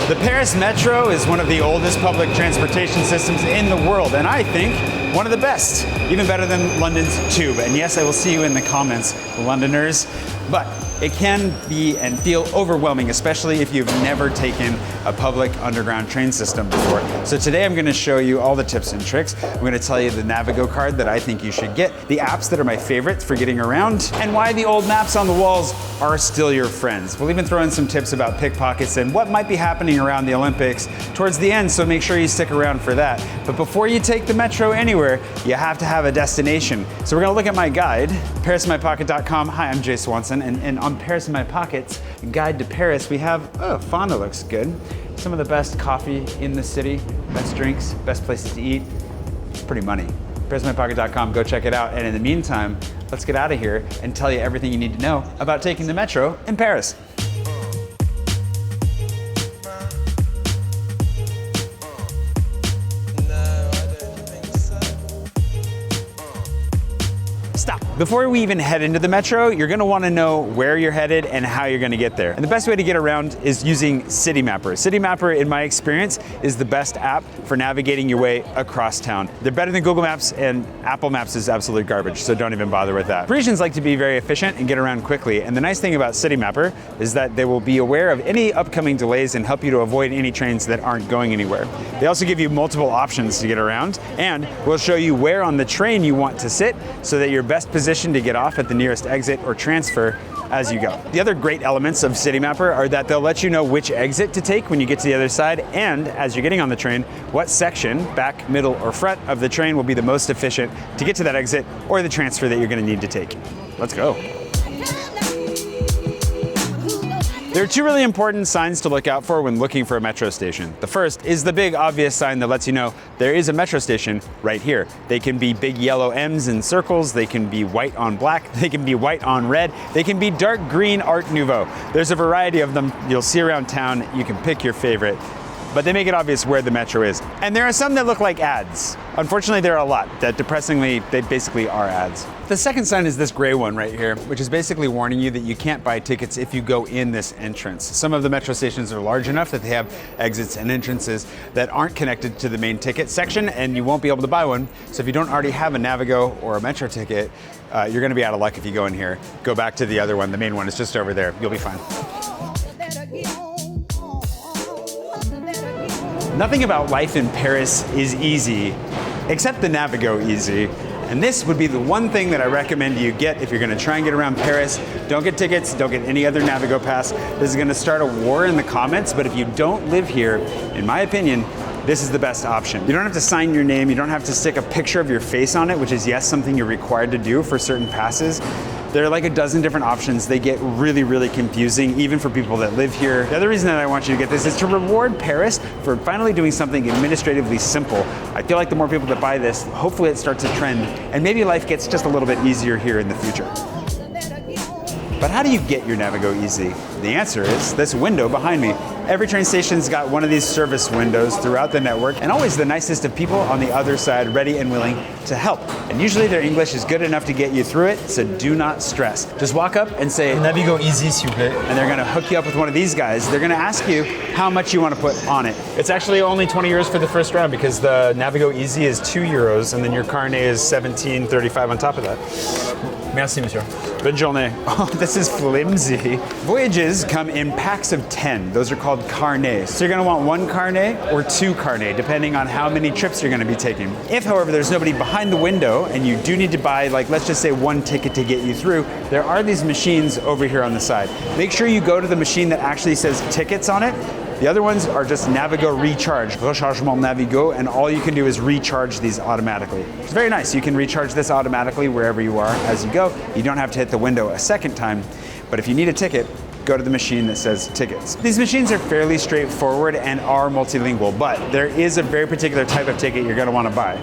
The Paris Metro is one of the oldest public transportation systems in the world, and I think one of the best, even better than London's Tube. And yes, I will see you in the comments, Londoners, but it can be and feel overwhelming, especially if you've never taken a public underground train system before. So today I'm going to show you all the tips and tricks. I'm going to tell you the Navigo card that I think you should get, the apps that are my favorites for getting around, and why the old maps on the walls are still your friends. We'll even throw in some tips about pickpockets and what might be happening around the Olympics towards the end, so make sure you stick around for that. But before you take the metro anywhere, you have to have a destination. So we're going to look at my guide, parisinmypocket.com. Hi, I'm Jay Swanson, and on Paris in My Pockets, Guide to Paris, we have, Fonda looks good. Some of the best coffee in the city, best drinks, best places to eat. It's pretty money. parisinmypocket.com, go check it out. And in the meantime, let's get out of here and tell you everything you need to know about taking the metro in Paris. Stop. Before we even head into the metro, you're going to want to know where you're headed and how you're going to get there. And the best way to get around is using Citymapper. Citymapper, in my experience, is the best app for navigating your way across town. They're better than Google Maps, and Apple Maps is absolute garbage, so don't even bother with that. Parisians like to be very efficient and get around quickly, and the nice thing about Citymapper is that they will be aware of any upcoming delays and help you to avoid any trains that aren't going anywhere. They also give you multiple options to get around, and will show you where on the train you want to sit so that you're best positioned to get off at the nearest exit or transfer as you go. The other great elements of Citymapper are that they'll let you know which exit to take when you get to the other side, and as you're getting on the train, what section, back, middle, or front of the train will be the most efficient to get to that exit or the transfer that you're going to need to take. Let's go. There are two really important signs to look out for when looking for a metro station. The first is the big obvious sign that lets you know there is a metro station right here. They can be big yellow M's in circles, they can be white on black, they can be white on red, they can be dark green Art Nouveau. There's a variety of them you'll see around town. You can pick your favorite, but they make it obvious where the metro is. And there are some that look like ads. Unfortunately, there are a lot that depressingly, they basically are ads. The second sign is this gray one right here, which is basically warning you that you can't buy tickets if you go in this entrance. Some of the metro stations are large enough that they have exits and entrances that aren't connected to the main ticket section, and you won't be able to buy one. So if you don't already have a Navigo or a metro ticket, you're gonna be out of luck if you go in here. Go back to the other one, the main one is just over there. You'll be fine. Nothing about life in Paris is easy, except the Navigo Easy. And this would be the one thing that I recommend you get if you're gonna try and get around Paris. Don't get tickets, don't get any other Navigo pass. This is gonna start a war in the comments, but if you don't live here, in my opinion, this is the best option. You don't have to sign your name, you don't have to stick a picture of your face on it, which is, yes, something you're required to do for certain passes. There are like a dozen different options. They get really, really confusing, even for people that live here. The other reason that I want you to get this is to reward Paris for finally doing something administratively simple. I feel like the more people that buy this, hopefully it starts a trend, and maybe life gets just a little bit easier here in the future. But how do you get your Navigo Easy? The answer is this window behind me. Every train station's got one of these service windows throughout the network, and always the nicest of people on the other side, ready and willing to help. And usually their English is good enough to get you through it, so do not stress. Just walk up and say, Navigo Easy, s'il vous plaît. And they're gonna hook you up with one of these guys. They're gonna ask you how much you wanna put on it. It's actually only 20 euros for the first round because the Navigo Easy is 2 euros and then your carnet is 17.35 on top of that. Merci, monsieur. Bonne journée. Oh, this is flimsy. Voyages come in packs of 10. Those are called carnets. So you're gonna want one carnet or two carnets, depending on how many trips you're gonna be taking. If, however, there's nobody behind the window and you do need to buy, like, let's just say one ticket to get you through, there are these machines over here on the side. Make sure you go to the machine that actually says tickets on it. The other ones are just Navigo Recharge, Rechargement Navigo, and all you can do is recharge these automatically. It's very nice. You can recharge this automatically wherever you are as you go. You don't have to hit the window a second time, but if you need a ticket, go to the machine that says tickets. These machines are fairly straightforward and are multilingual, but there is a very particular type of ticket you're gonna wanna buy.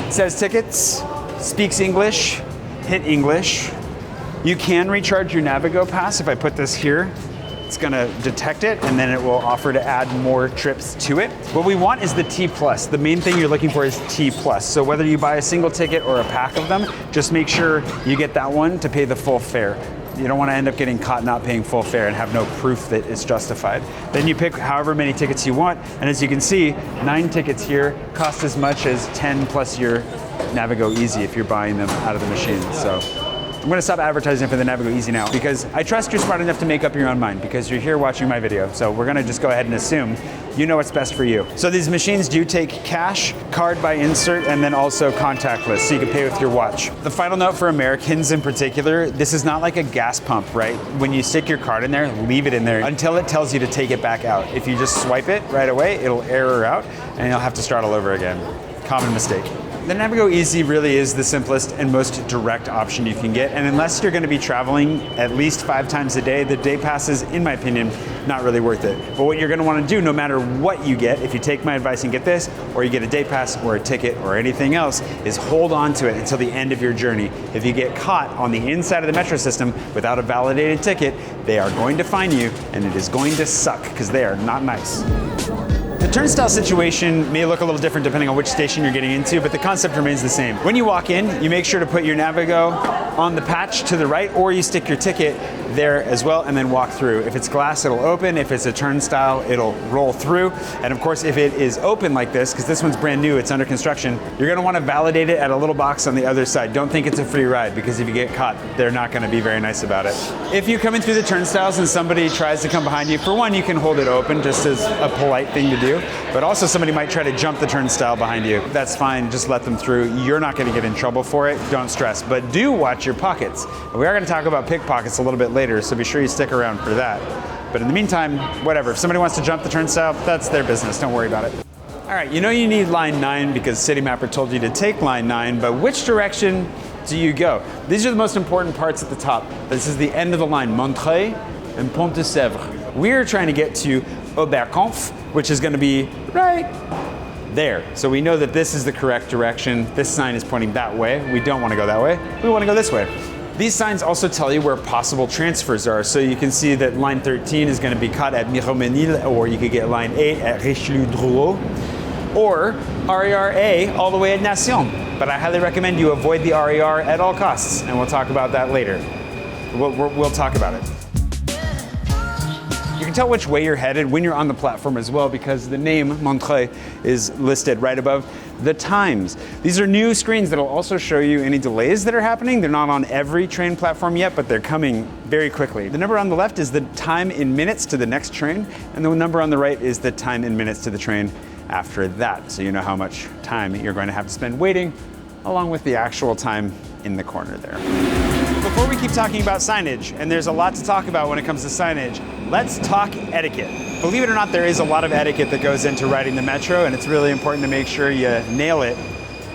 It says tickets, speaks English, hit English. You can recharge your Navigo pass. If I put this here, it's gonna detect it and then it will offer to add more trips to it. What we want is the T+. The main thing you're looking for is T+. So whether you buy a single ticket or a pack of them, just make sure you get that one to pay the full fare. You don't want to end up getting caught not paying full fare and have no proof that it's justified. Then you pick however many tickets you want, and as you can see, 9 tickets here cost as much as 10 plus your Navigo Easy if you're buying them out of the machine. So I'm gonna stop advertising for the Navigo Easy now because I trust you're smart enough to make up your own mind because you're here watching my video. So we're gonna just go ahead and assume you know what's best for you. So these machines do take cash, card by insert, and then also contactless, so you can pay with your watch. The final note for Americans in particular, this is not like a gas pump, right? When you stick your card in there, leave it in there until it tells you to take it back out. If you just swipe it right away, it'll error out and you'll have to start all over again. Common mistake. The Navigo Easy really is the simplest and most direct option you can get, and unless you're going to be traveling at least 5 times a day, the day passes, in my opinion, not really worth it. But what you're going to want to do, no matter what you get, if you take my advice and get this, or you get a day pass or a ticket or anything else, is hold on to it until the end of your journey. If you get caught on the inside of the metro system without a validated ticket, they are going to fine you, and it is going to suck because they are not nice. The turnstile situation may look a little different depending on which station you're getting into, but the concept remains the same. When you walk in, you make sure to put your Navigo on the patch to the right, or you stick your ticket there as well and then walk through. If it's glass, it'll open. If it's a turnstile, it'll roll through. And of course, if it is open like this, because this one's brand new, it's under construction, you're gonna wanna validate it at a little box on the other side. Don't think it's a free ride, because if you get caught, they're not gonna be very nice about it. If you come in through the turnstiles and somebody tries to come behind you, for one, you can hold it open just as a polite thing to do, but also somebody might try to jump the turnstile behind you. That's fine, just let them through. You're not gonna get in trouble for it, don't stress, but do watch your pockets. We are gonna talk about pickpockets a little bit later, so be sure you stick around for that. But in the meantime, whatever. If somebody wants to jump the turnstile, that's their business. Don't worry about it. All right, you know you need line 9 because Citymapper told you to take line 9, but which direction do you go? These are the most important parts at the top. This is the end of the line, Montreuil and Pont de Sèvres. We're trying to get to Oberkampf, which is going to be right there. So we know that this is the correct direction. This sign is pointing that way. We don't want to go that way. We want to go this way. These signs also tell you where possible transfers are. So you can see that line 13 is going to be cut at Miromesnil, or you could get line 8 at Richelieu-Drouot, or RER A all the way at Nation. But I highly recommend you avoid the RER at all costs, and we'll talk about that later. We'll talk about it. You can tell which way you're headed when you're on the platform as well, because the name Montreuil is listed right above the times. These are new screens that'll also show you any delays that are happening. They're not on every train platform yet, but they're coming very quickly. The number on the left is the time in minutes to the next train, and the number on the right is the time in minutes to the train after that. So you know how much time you're going to have to spend waiting, along with the actual time in the corner there. Before we keep talking about signage, and there's a lot to talk about when it comes to signage, let's talk etiquette. Believe it or not, there is a lot of etiquette that goes into riding the metro, and it's really important to make sure you nail it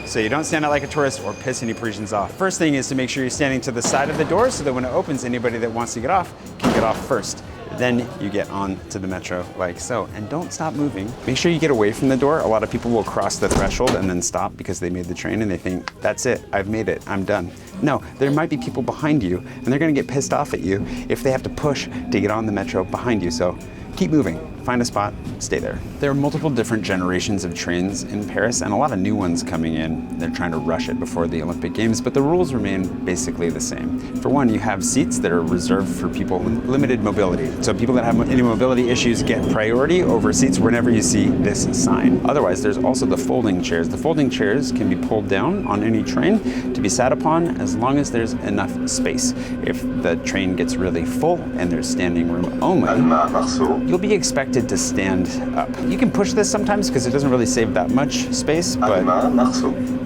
so you don't stand out like a tourist or piss any Parisians off. First thing is to make sure you're standing to the side of the door so that when it opens, anybody that wants to get off can get off first. Then you get on to the metro like so. And don't stop moving. Make sure you get away from the door. A lot of people will cross the threshold and then stop because they made the train and they think, that's it, I've made it, I'm done. No, there might be people behind you and they're gonna get pissed off at you if they have to push to get on the metro behind you. So keep moving, find a spot, stay there. There are multiple different generations of trains in Paris and a lot of new ones coming in. They're trying to rush it before the Olympic Games, but the rules remain basically the same. For one, you have seats that are reserved for people with limited mobility. So people that have any mobility issues get priority over seats whenever you see this sign. Otherwise, there's also the folding chairs. The folding chairs can be pulled down on any train to be sat upon as long as there's enough space. If the train gets really full and there's standing room only, you'll be expected to stand up. You can push this sometimes because it doesn't really save that much space, but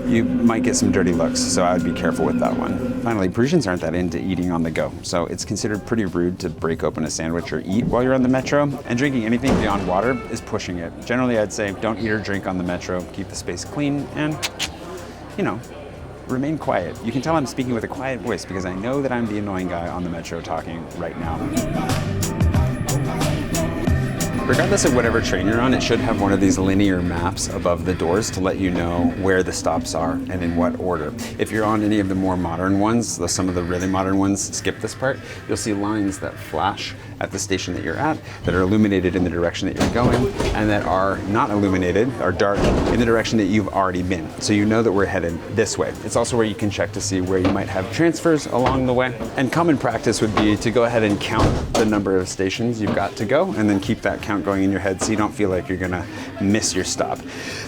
you might get some dirty looks, so I would be careful with that one. Finally, Parisians aren't that into eating on the go, so it's considered pretty rude to break open a sandwich or eat while you're on the metro, and drinking anything beyond water is pushing it. Generally, I'd say don't eat or drink on the metro, keep the space clean, and, you know, remain quiet. You can tell I'm speaking with a quiet voice because I know that I'm the annoying guy on the metro talking right now. Regardless of whatever train you're on, it should have one of these linear maps above the doors to let you know where the stops are and in what order. If you're on any of the more modern ones, some of the really modern ones, skip this part, you'll see lines that flash at the station that you're at, that are illuminated in the direction that you're going, and that are not illuminated, are dark, in the direction that you've already been. So you know that we're headed this way. It's also where you can check to see where you might have transfers along the way. And common practice would be to go ahead and count the number of stations you've got to go, and then keep that count going in your head so you don't feel like you're gonna miss your stop.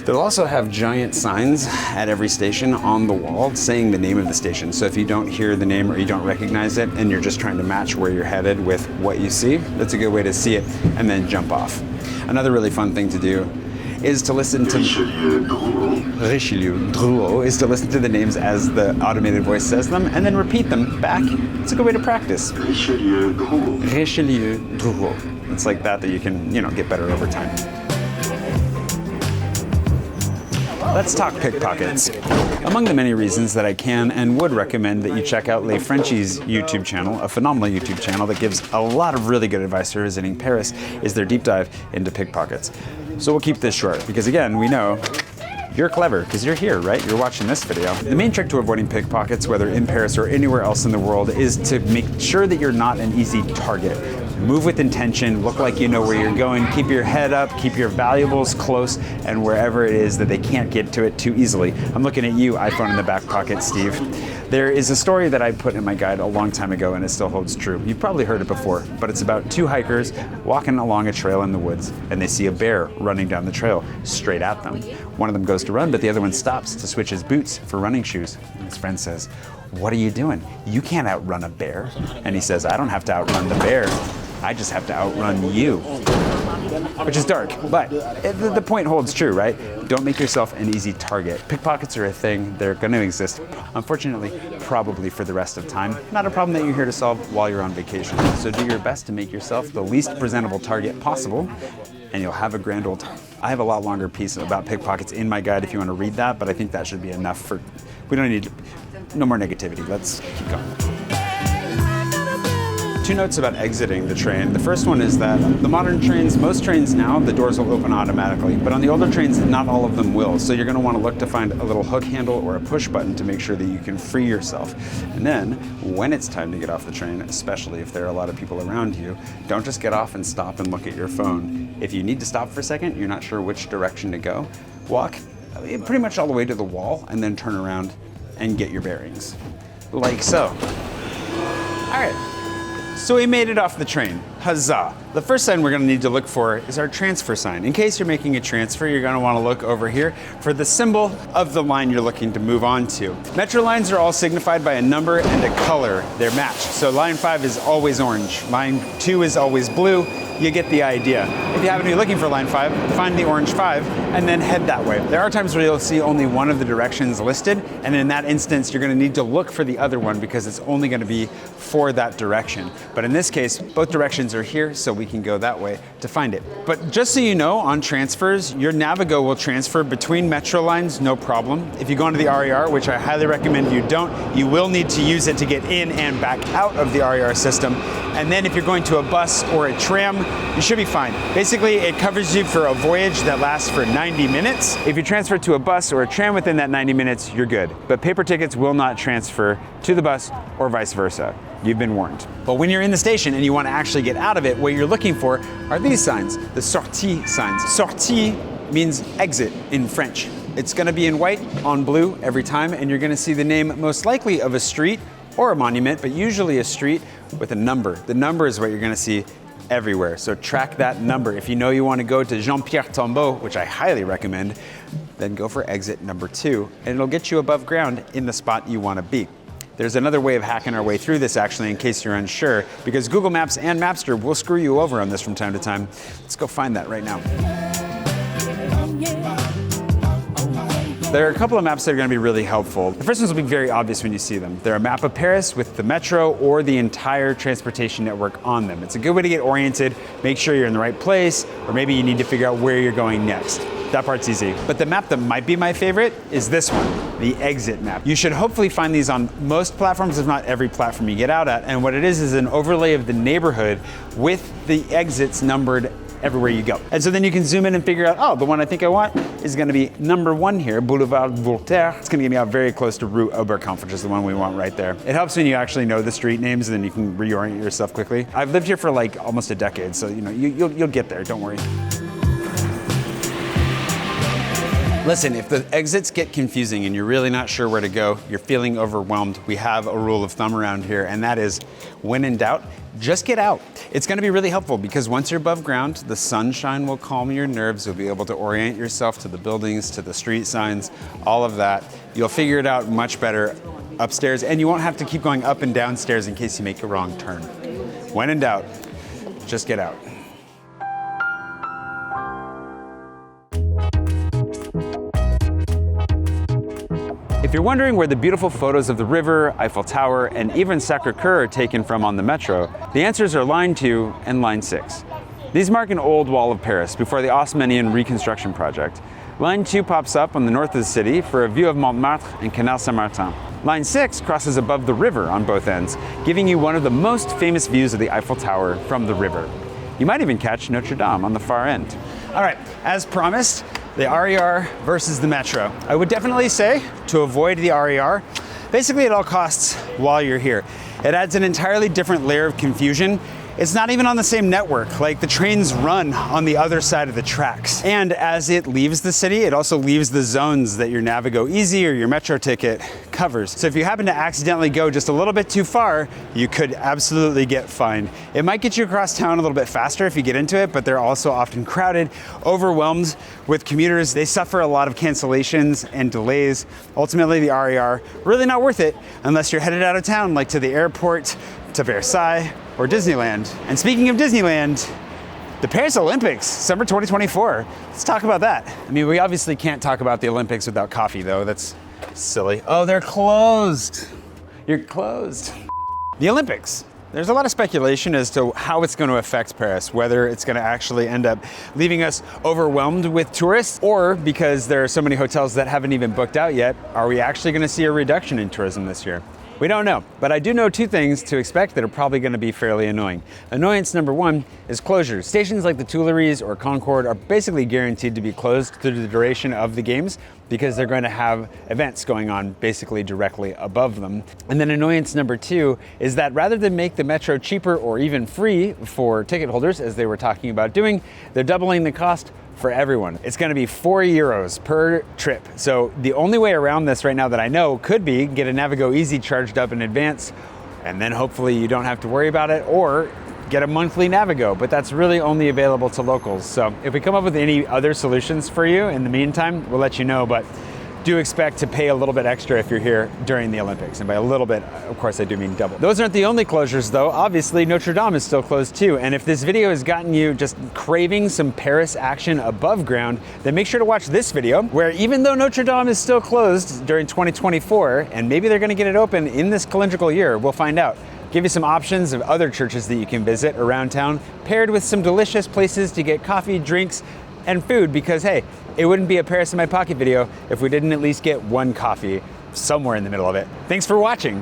They'll also have giant signs at every station on the wall saying the name of the station. So if you don't hear the name or you don't recognize it and you're just trying to match where you're headed with what you see, that's a good way to see it and then jump off. Another really fun thing to do is to listen to Richelieu, Drouot, is to listen to the names as the automated voice says them and then repeat them back. It's a good way to practice. Richelieu, Drouot. It's like that you can, get better over time. Let's talk pickpockets. Among the many reasons that I can and would recommend that you check out Les Frenchies' YouTube channel, a phenomenal YouTube channel that gives a lot of really good advice for visiting Paris, is their deep dive into pickpockets. So we'll keep this short because again, we know you're clever because you're here, right? You're watching this video. The main trick to avoiding pickpockets, whether in Paris or anywhere else in the world, is to make sure that you're not an easy target. Move with intention, look like you know where you're going, keep your head up, keep your valuables close, and wherever it is that they can't get to it too easily. I'm looking at you, iPhone in the back pocket, Steve. There is a story that I put in my guide a long time ago and it still holds true. You've probably heard it before, but it's about two hikers walking along a trail in the woods and they see a bear running down the trail straight at them. One of them goes to run, but the other one stops to switch his boots for running shoes. And his friend says, "What are you doing? You can't outrun a bear." And he says, "I don't have to outrun the bear. I just have to outrun you." Which is dark, but the point holds true, right? Don't make yourself an easy target. Pickpockets are a thing. They're going to exist, unfortunately, probably for the rest of time. Not a problem that you're here to solve while you're on vacation. So do your best to make yourself the least presentable target possible, and you'll have a grand old time. I have a lot longer piece about pickpockets in my guide if you want to read that, but I think that should be enough for, we don't need, no more negativity. Let's keep going. Two notes about exiting the train. The first one is that the modern trains, most trains now, the doors will open automatically, but on the older trains, not all of them will. So you're going to want to look to find a little hook handle or a push button to make sure that you can free yourself. And then, when it's time to get off the train, especially if there are a lot of people around you, don't just get off and stop and look at your phone. If you need to stop for a second, you're not sure which direction to go, walk pretty much all the way to the wall and then turn around and get your bearings. Like so. All right. So we made it off the train. Huzzah. The first sign we're going to need to look for is our transfer sign. In case you're making a transfer, you're going to want to look over here for the symbol of the line you're looking to move on to. Metro lines are all signified by a number and a color. They're matched. So line 5 is always orange. Line 2 is always blue. You get the idea. If you happen to be looking for line 5, find the orange 5 and then head that way. There are times where you'll see only one of the directions listed, and in that instance, you're going to need to look for the other one because it's only going to be for that direction. But in this case, both directions are here, so we can go that way to find it. But just so you know, on transfers, your Navigo will transfer between metro lines, no problem. If you go into the RER, which I highly recommend you don't, you will need to use it to get in and back out of the RER system. And then if you're going to a bus or a tram, you should be fine. Basically, it covers you for a voyage that lasts for 90 minutes. If you transfer to a bus or a tram within that 90 minutes, you're good. But paper tickets will not transfer to the bus or vice versa. You've been warned. But when you're in the station and you want to actually get out of it, what you're looking for are these signs, the sortie signs. Sortie means exit in French. It's going to be in white on blue every time, and you're going to see the name most likely of a street or a monument, but usually a street with a number. The number is what you're going to see everywhere. So track that number. If you know you want to go to Jean-Pierre Tombeau, which I highly recommend, then go for exit number 2, and it'll get you above ground in the spot you want to be. There's another way of hacking our way through this actually in case you're unsure, because Google Maps and Mapster will screw you over on this from time to time. Let's go find that right now. There are a couple of maps that are going to be really helpful. The first ones will be very obvious when you see them. They're a map of Paris with the metro or the entire transportation network on them. It's a good way to get oriented, make sure you're in the right place, or maybe you need to figure out where you're going next. That part's easy. But the map that might be my favorite is this one, the exit map. You should hopefully find these on most platforms, if not every platform you get out at. And what it is an overlay of the neighborhood with the exits numbered everywhere you go. And so then you can zoom in and figure out, oh, the one I think I want is gonna be number 1 here, Boulevard Voltaire. It's gonna get me out very close to Rue Oberkampf, which is the one we want right there. It helps when you actually know the street names, and then you can reorient yourself quickly. I've lived here for like almost a decade, so you'll get there, don't worry. Listen, if the exits get confusing and you're really not sure where to go, you're feeling overwhelmed, we have a rule of thumb around here, and that is, when in doubt, just get out. It's gonna be really helpful because once you're above ground, the sunshine will calm your nerves. You'll be able to orient yourself to the buildings, to the street signs, all of that. You'll figure it out much better upstairs, and you won't have to keep going up and downstairs in case you make a wrong turn. When in doubt, just get out. If you're wondering where the beautiful photos of the river, Eiffel Tower, and even Sacré-Cœur are taken from on the metro, the answers are Line 2 and Line 6. These mark an old wall of Paris before the Haussmannian reconstruction project. Line 2 pops up on the north of the city for a view of Montmartre and Canal Saint-Martin. Line 6 crosses above the river on both ends, giving you one of the most famous views of the Eiffel Tower from the river. You might even catch Notre Dame on the far end. All right, as promised, the RER versus the Metro. I would definitely say to avoid the RER, basically at all costs while you're here. It adds an entirely different layer of confusion. It's not even on the same network, like the trains run on the other side of the tracks. And as it leaves the city, it also leaves the zones that your Navigo Easy or your Metro ticket covers. So if you happen to accidentally go just a little bit too far, you could absolutely get fined. It might get you across town a little bit faster if you get into it, but they're also often crowded, overwhelmed with commuters. They suffer a lot of cancellations and delays. Ultimately, the RER, really not worth it unless you're headed out of town, like to the airport, to Versailles, or Disneyland. And speaking of Disneyland, the Paris Olympics, summer 2024. Let's talk about that. I mean, we obviously can't talk about the Olympics without coffee though, that's silly. Oh, they're closed. You're closed. The Olympics. There's a lot of speculation as to how it's going to affect Paris, whether it's going to actually end up leaving us overwhelmed with tourists, or because there are so many hotels that haven't even booked out yet, are we actually going to see a reduction in tourism this year? We don't know, but I do know 2 things to expect that are probably going to be fairly annoying. Annoyance number 1 is closures. Stations like the Tuileries or Concorde are basically guaranteed to be closed through the duration of the games because they're going to have events going on basically directly above them. And then annoyance number 2 is that rather than make the metro cheaper or even free for ticket holders, as they were talking about doing, they're doubling the cost for everyone. It's gonna be €4 per trip. So the only way around this right now that I know could be get a Navigo Easy charged up in advance, and then hopefully you don't have to worry about it, or get a monthly Navigo, but that's really only available to locals. So if we come up with any other solutions for you in the meantime, we'll let you know, but do expect to pay a little bit extra if you're here during the Olympics. And by a little bit, of course, I do mean double. Those aren't the only closures though. Obviously, Notre Dame is still closed too. And if this video has gotten you just craving some Paris action above ground, then make sure to watch this video where even though Notre Dame is still closed during 2024, and maybe they're gonna get it open in this calendrical year, we'll find out. Give you some options of other churches that you can visit around town, paired with some delicious places to get coffee, drinks, and food, because hey, it wouldn't be a Paris in my pocket video if we didn't at least get one coffee somewhere in the middle of it. Thanks for watching.